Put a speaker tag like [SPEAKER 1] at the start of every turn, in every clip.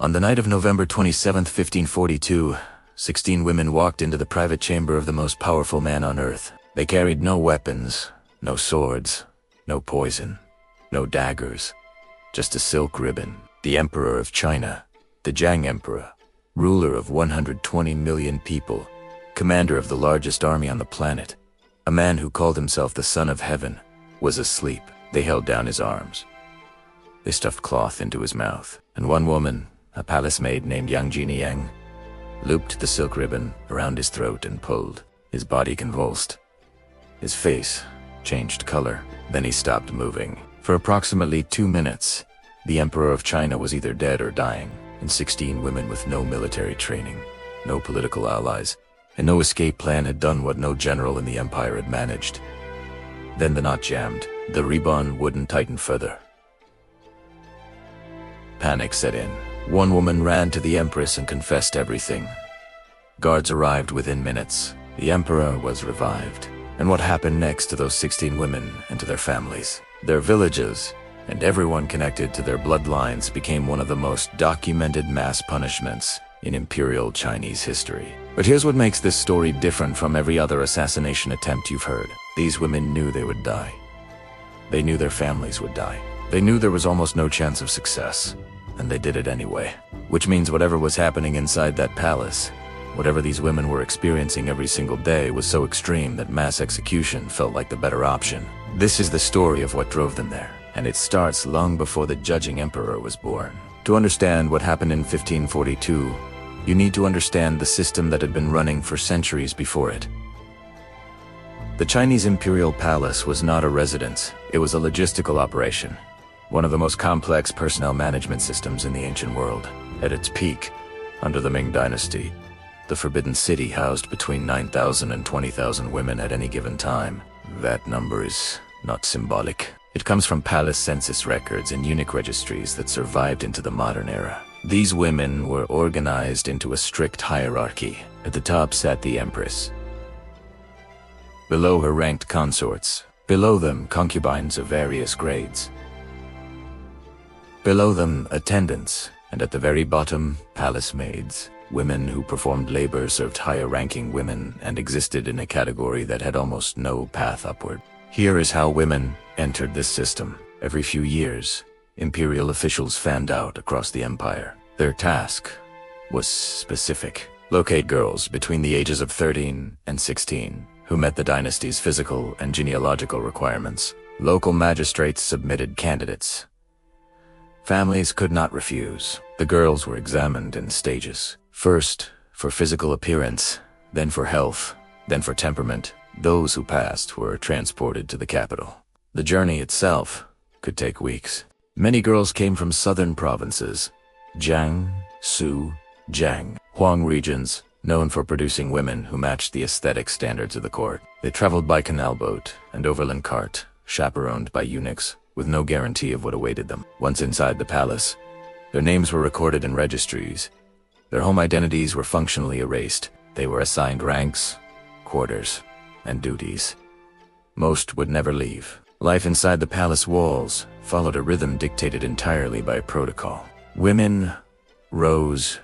[SPEAKER 1] On the night of November 27, 1542, 16 women walked into the private chamber of the most powerful man on earth. They carried no weapons, no swords, no poison, no daggers, just a silk ribbon. The Emperor of China, the Jiajing Emperor, ruler of 120 million people, commander of the largest army on the planet, a man who called himself the Son of Heaven, was asleep. They held down his arms. They stuffed cloth into his mouth, and one woman, a palace maid named Jiajing, looped the silk ribbon around his throat and pulled. His body convulsed. His face changed color. Then he stopped moving. For approximately 2 minutes, the Emperor of China was either dead or dying, and 16 women with no military training, no political allies, and no escape plan had done what no general in the empire had managed. Then the knot jammed. The ribbon wouldn't tighten further. Panic set in. One woman ran to the Empress and confessed everything. Guards arrived within minutes. The Emperor was revived. And what happened next to those 16 women and to their families, their villages, and everyone connected to their bloodlines became one of the most documented mass punishments in imperial Chinese history. But here's what makes this story different from every other assassination attempt you've heard. These women knew they would die. They knew their families would die. They knew there was almost no chance of success, and they did it anyway. Which means whatever was happening inside that palace, whatever these women were experiencing every single day, was so extreme that mass execution felt like the better option. This is the story of what drove them there, and it starts long before the Jiajing Emperor was born. To understand what happened in 1542, you need to understand the system that had been running for centuries before it. The Chinese imperial palace was not a residence, it was a logistical operation. One of the most complex personnel management systems in the ancient world. At its peak, under the Ming Dynasty, the Forbidden City housed between 9,000 and 20,000 women at any given time. That number is not symbolic. It comes from palace census records and eunuch registries that survived into the modern era. These women were organized into a strict hierarchy. At the top sat the Empress. Below her ranked consorts. Below them, concubines of various grades. Below them, attendants, and at the very bottom, palace maids, women who performed labor served higher-ranking women and existed in a category that had almost no path upward. Here is how women entered this system. Every few years, imperial officials fanned out across the empire. Their task was specific. Locate girls between the ages of 13 and 16 who met the dynasty's physical and genealogical requirements. Local magistrates submitted candidates. Families could not refuse. The girls were examined in stages. First, for physical appearance, then for health, then for temperament. Those who passed were transported to the capital. The journey itself could take weeks. Many girls came from southern provinces, Jiang, Su, Jiang, Huang regions, known for producing women who matched the aesthetic standards of the court. They traveled by canal boat and overland cart, chaperoned by eunuchs, with no guarantee of what awaited them. Once inside the palace, their names were recorded in registries. Their home identities were functionally erased. They were assigned ranks, quarters, and duties. Most would never leave. Life inside the palace walls followed a rhythm dictated entirely by protocol. Women rose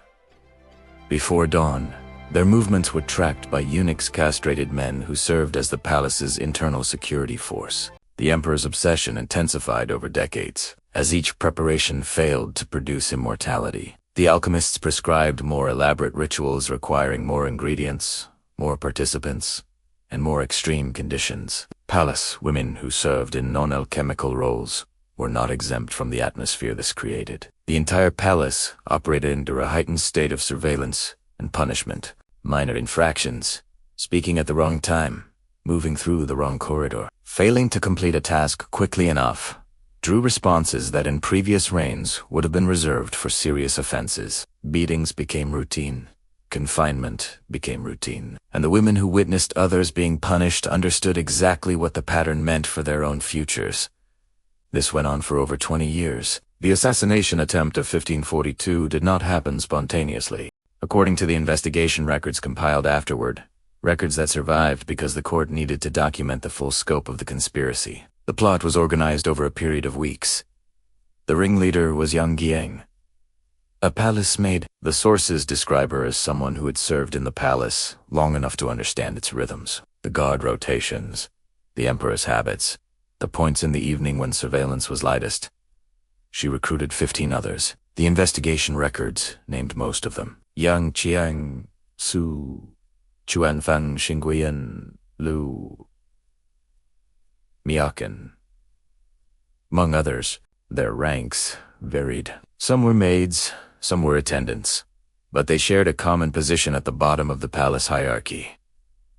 [SPEAKER 1] before dawn. Their movements were tracked by eunuchs, castrated men who served as the palace's internal security force. The emperor's obsession intensified over decades. As each preparation failed to produce immortality, the alchemists prescribed more elaborate rituals requiring more ingredients, more participants, and more extreme conditions. Palace women who served in non-alchemical roles were not exempt from the atmosphere this created. The entire palace operated under a heightened state of surveillance and punishment. Minor infractions, speaking at the wrong time, moving through the wrong corridor, failing to complete a task quickly enough, drew responses that in previous reigns would have been reserved for serious offenses. Beatings became routine. Confinement became routine. And the women who witnessed others being punished understood exactly what the pattern meant for their own futures. This went on for over 20 years. The assassination attempt of 1542 did not happen spontaneously. According to the investigation records compiled afterward, records that survived because the court needed to document the full scope of the conspiracy. The plot was organized over a period of weeks. The ringleader was Jiang. A palace maid. The sources describe her as someone who had served in the palace long enough to understand its rhythms, the guard rotations, the emperor's habits, the points in the evening when surveillance was lightest. She recruited 15 others. The investigation records named most of them. Yang Qiang, Su, Chuanfang Xingguian, Lu, Miaken. Among others, their ranks varied. Some were maids, some were attendants, but they shared a common position at the bottom of the palace hierarchy.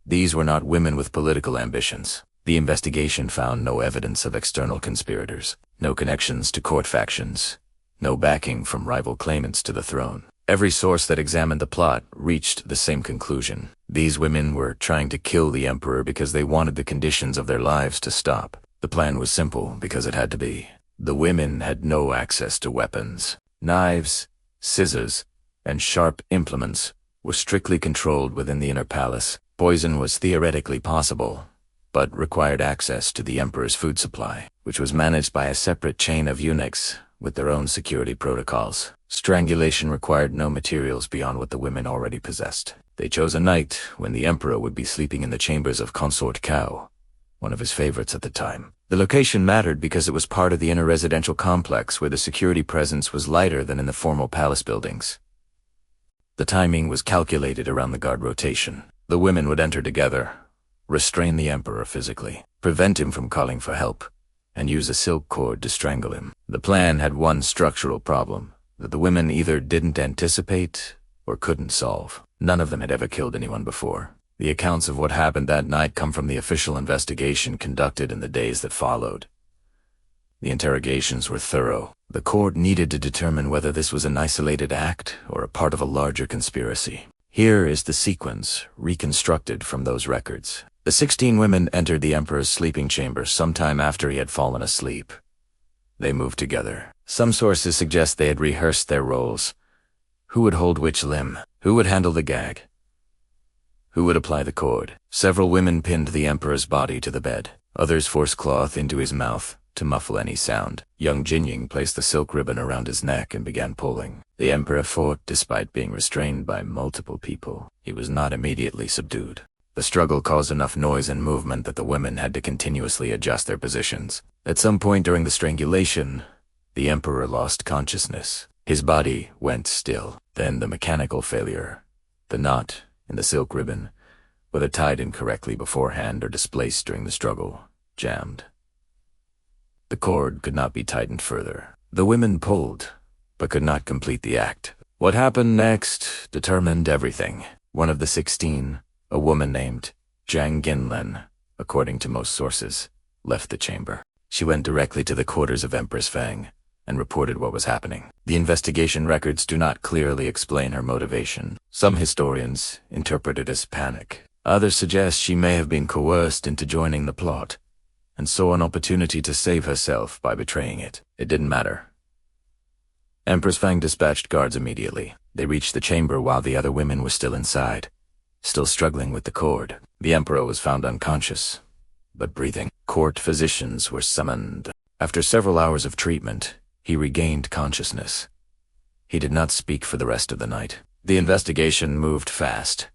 [SPEAKER 1] These were not women with political ambitions. The investigation found no evidence of external conspirators, no connections to court factions, no backing from rival claimants to the throne. Every source that examined the plot reached the same conclusion. These women were trying to kill the emperor because they wanted the conditions of their lives to stop. The plan was simple because it had to be. The women had no access to weapons. Knives, scissors, and sharp implements were strictly controlled within the inner palace. Poison was theoretically possible, but required access to the emperor's food supply, which was managed by a separate chain of eunuchs with their own security protocols. Strangulation required no materials beyond what the women already possessed. They chose a night when the emperor would be sleeping in the chambers of Consort Cao, one of his favorites at the time. The location mattered because it was part of the inner residential complex where the security presence was lighter than in the formal palace buildings. The timing was calculated around the guard rotation. The women would enter together, restrain the emperor physically, prevent him from calling for help, and use a silk cord to strangle him. The plan had one structural problem that the women either didn't anticipate or couldn't solve. None of them had ever killed anyone before. The accounts of what happened that night come from the official investigation conducted in the days that followed. The interrogations were thorough. The court needed to determine whether this was an isolated act or a part of a larger conspiracy. Here is the sequence reconstructed from those records. The 16 women entered the emperor's sleeping chamber sometime after he had fallen asleep. They moved together. Some sources suggest they had rehearsed their roles. Who would hold which limb? Who would handle the gag? Who would apply the cord? Several women pinned the emperor's body to the bed. Others forced cloth into his mouth to muffle any sound. Young Jinying placed the silk ribbon around his neck and began pulling. The emperor fought despite being restrained by multiple people. He was not immediately subdued. The struggle caused enough noise and movement that the women had to continuously adjust their positions. At some point during the strangulation, the emperor lost consciousness. His body went still. Then the mechanical failure. The knot in the silk ribbon, whether tied incorrectly beforehand or displaced during the struggle, jammed. The cord could not be tightened further. The women pulled, but could not complete the act. What happened next determined everything. One of the 16, a woman named Zhang Ginlen, according to most sources, left the chamber. She went directly to the quarters of Empress Fang and reported what was happening. The investigation records do not clearly explain her motivation. Some historians interpret it as panic. Others suggest she may have been coerced into joining the plot and saw an opportunity to save herself by betraying it. It didn't matter. Empress Fang dispatched guards immediately. They reached the chamber while the other women were still inside, still struggling with the cord. The emperor was found unconscious, but breathing. Court physicians were summoned. After several hours of treatment, he regained consciousness. He did not speak for the rest of the night. The investigation moved fast.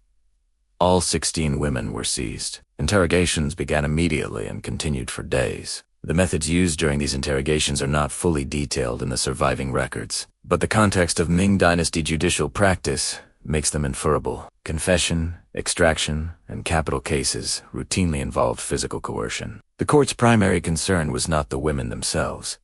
[SPEAKER 1] All 16 women were seized. Interrogations began immediately and continued for days. The methods used during these interrogations are not fully detailed in the surviving records, but the context of Ming Dynasty judicial practice makes them inferable. Confession, extraction, and capital cases routinely involved physical coercion. The court's primary concern was not the women themselves.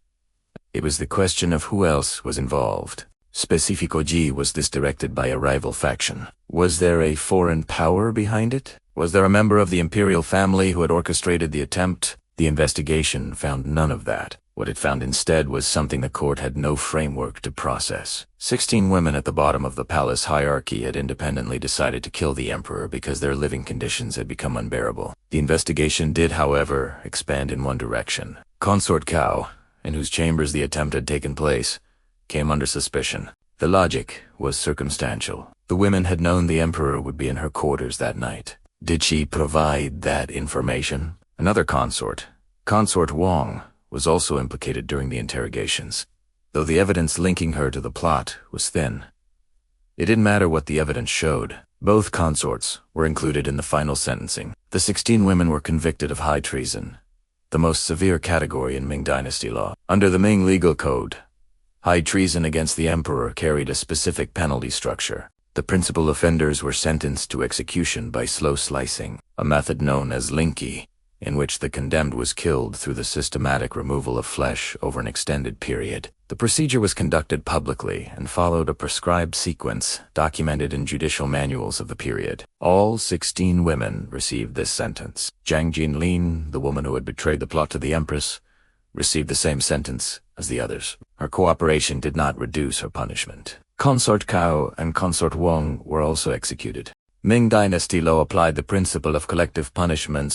[SPEAKER 1] It was the question of who else was involved. Specifically, was this directed by a rival faction? Was there a foreign power behind it? Was there a member of the imperial family who had orchestrated the attempt? The investigation found none of that. What it found instead was something the court had no framework to process. 16 women at the bottom of the palace hierarchy had independently decided to kill the emperor because their living conditions had become unbearable. The investigation did, however, expand in one direction. Consort Cao, in whose chambers the attempt had taken place, came under suspicion. The logic was circumstantial. The women had known the emperor would be in her quarters that night. Did she provide that information? Another consort, Consort Wang, was also implicated during the interrogations. though the evidence linking her to the plot was thin. It didn't matter what the evidence showed. Both consorts were included in the final sentencing. The 16 women were convicted of high treason, the most severe category in Ming Dynasty law. Under the Ming legal code, high treason against the emperor carried a specific penalty structure. The principal offenders were sentenced to execution by slow slicing, a method known as linki, in which the condemned was killed through the systematic removal of flesh over an extended period. The procedure was conducted publicly and followed a prescribed sequence documented in judicial manuals of the period. All 16 women received this sentence. Jiang Jinlin, the woman who had betrayed the plot to the empress, received the same sentence as the others. Her cooperation did not reduce her punishment. Consort Cao and Consort Wang were also executed. Ming Dynasty law applied the principle of collective punishment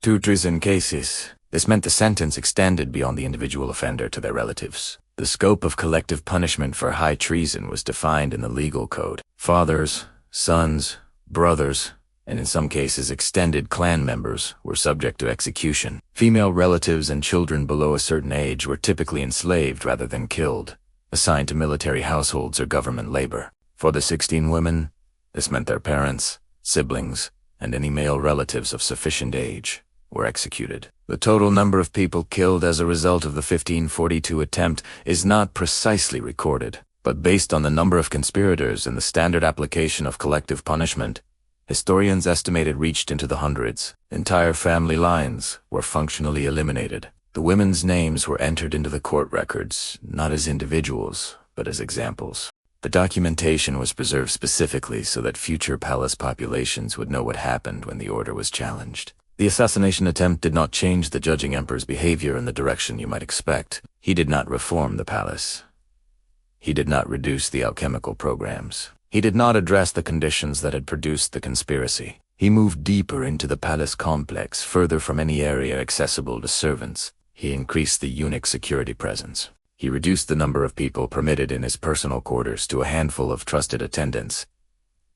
[SPEAKER 1] to treason cases. This meant the sentence extended beyond the individual offender to their relatives. The scope of collective punishment for high treason was defined in the legal code. Fathers, sons, brothers, and in some cases extended clan members were subject to execution. Female relatives and children below a certain age were typically enslaved rather than killed, assigned to military households or government labor. For the 16 women, this meant their parents, siblings, and any male relatives of sufficient age were executed. The total number of people killed as a result of the 1542 attempt is not precisely recorded, but based on the number of conspirators and the standard application of collective punishment, historians estimate it reached into the hundreds. Entire family lines were functionally eliminated. The women's names were entered into the court records, not as individuals, but as examples. The documentation was preserved specifically so that future palace populations would know what happened when the order was challenged. The assassination attempt did not change the Jiajing Emperor's behavior in the direction you might expect. He did not reform the palace. He did not reduce the alchemical programs. He did not address the conditions that had produced the conspiracy. He moved deeper into the palace complex, further from any area accessible to servants. He increased the eunuch security presence. He reduced the number of people permitted in his personal quarters to a handful of trusted attendants,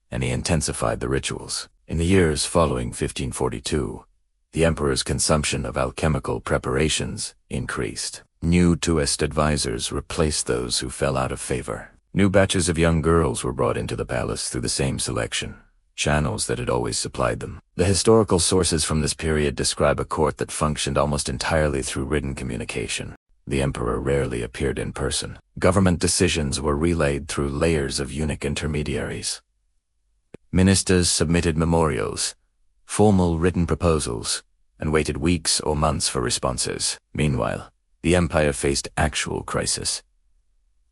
[SPEAKER 1] and he intensified the rituals. In the years following 1542, the emperor's consumption of alchemical preparations increased. New tourist advisors replaced those who fell out of favor. New batches of young girls were brought into the palace through the same selection, channels that had always supplied them. The historical sources from this period describe a court that functioned almost entirely through written communication. The emperor rarely appeared in person. Government decisions were relayed through layers of eunuch intermediaries. Ministers submitted memorials, formal written proposals, and waited weeks or months for responses. Meanwhile, the empire faced actual crisis.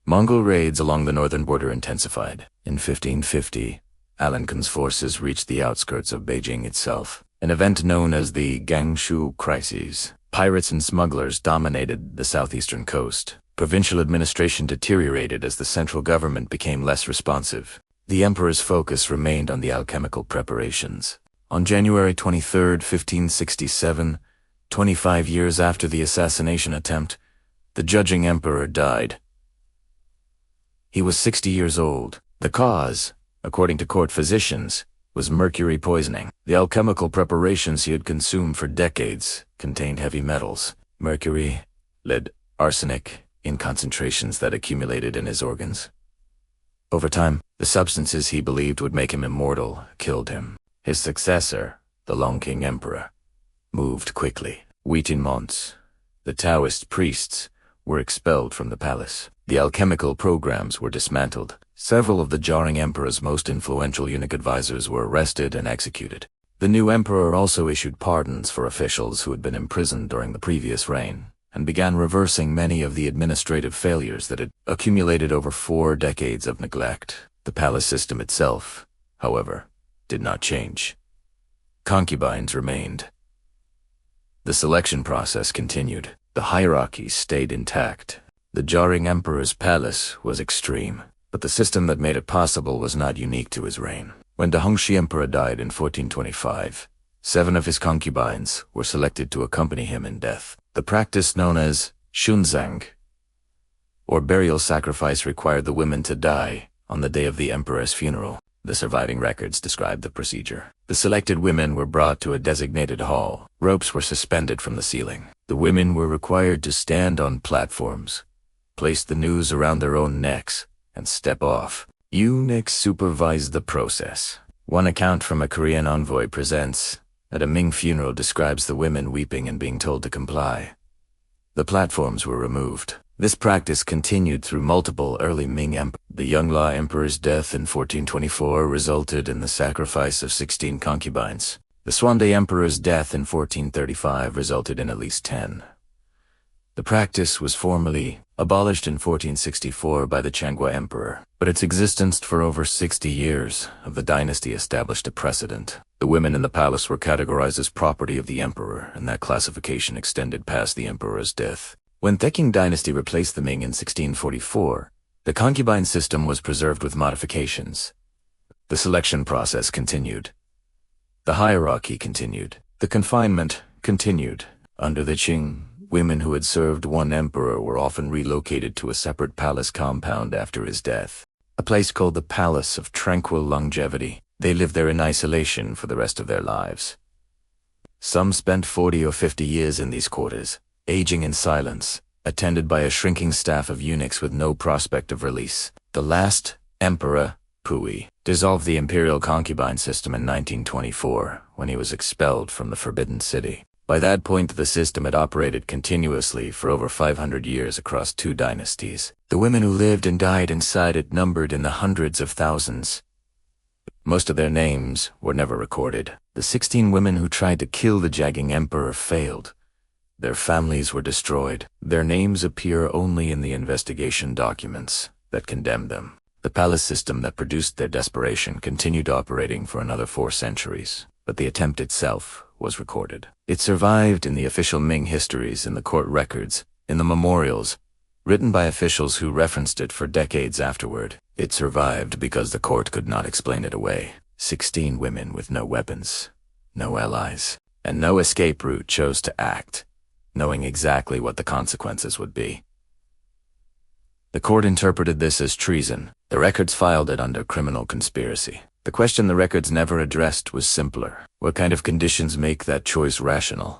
[SPEAKER 1] Mongol raids along the northern border intensified. In 1550, Alenkhen's forces reached the outskirts of Beijing itself, an event known as the Gangshu Crises. Pirates and smugglers dominated the southeastern coast. Provincial administration deteriorated as the central government became less responsive. The emperor's focus remained on the alchemical preparations. On January 23, 1567, 25 years after the assassination attempt, the Jiajing Emperor died. He was 60 years old. The cause, according to court physicians, was mercury poisoning. The alchemical preparations he had consumed for decades contained heavy metals, mercury, lead, arsenic, in concentrations that accumulated in his organs. Over time, the substances he believed would make him immortal killed him. His successor, the Longqing Emperor, moved quickly. Wheaton-Monts, the Taoist priests, were expelled from the palace. The alchemical programs were dismantled. Several of the Jiajing Emperor's most influential eunuch advisors were arrested and executed. The new emperor also issued pardons for officials who had been imprisoned during the previous reign, and began reversing many of the administrative failures that had accumulated over 4 decades of neglect. The palace system itself, however, did not change. Concubines remained. The selection process continued. The hierarchy stayed intact. The Jiajing Emperor's palace was extreme, but the system that made it possible was not unique to his reign. When the Hongxi Emperor died in 1425, 7 of his concubines were selected to accompany him in death. The practice known as shunzang, or burial sacrifice, required the women to die on the day of the emperor's funeral. The surviving records describe the procedure. The selected women were brought to a designated hall. Ropes were suspended from the ceiling. The women were required to stand on platforms, place the noose around their own necks, and step off. Eunuchs supervised the process. One account from a Korean envoy presents that a Ming funeral describes the women weeping and being told to comply. The platforms were removed. This practice continued through multiple early Ming emperors. The Yongle Emperor's death in 1424 resulted in the sacrifice of 16 concubines. The Xuande Emperor's death in 1435 resulted in at least 10. The practice was formally abolished in 1464 by the Jiajing Emperor, but its existence for over 60 years of the dynasty established a precedent. The women in the palace were categorized as property of the emperor, and that classification extended past the emperor's death. When the Jiajing Dynasty replaced the Ming in 1644, the concubine system was preserved with modifications. The selection process continued. The hierarchy continued. The confinement continued. Under the Qing, women who had served one emperor were often relocated to a separate palace compound after his death, a place called the Palace of Tranquil Longevity. They lived there in isolation for the rest of their lives. Some spent 40 or 50 years in these quarters, aging in silence, attended by a shrinking staff of eunuchs with no prospect of release. The last emperor, Pui, dissolved the imperial concubine system in 1924 when he was expelled from the Forbidden City. By that point, the system had operated continuously for over 500 years across 2 dynasties. The women who lived and died inside it numbered in the hundreds of thousands. Most of their names were never recorded. The 16 women who tried to kill the Jiajing Emperor failed. Their families were destroyed. Their names appear only in the investigation documents that condemned them. The palace system that produced their desperation continued operating for another 4 centuries, but the attempt itself was recorded. It survived in the official Ming histories, in the court records, in the memorials, written by officials who referenced it for decades afterward. It survived because the court could not explain it away. 16 women with no weapons, no allies, and no escape route chose to act, knowing exactly what the consequences would be. The court interpreted this as treason. The records filed it under criminal conspiracy. The question the records never addressed was simpler. What kind of conditions make that choice rational?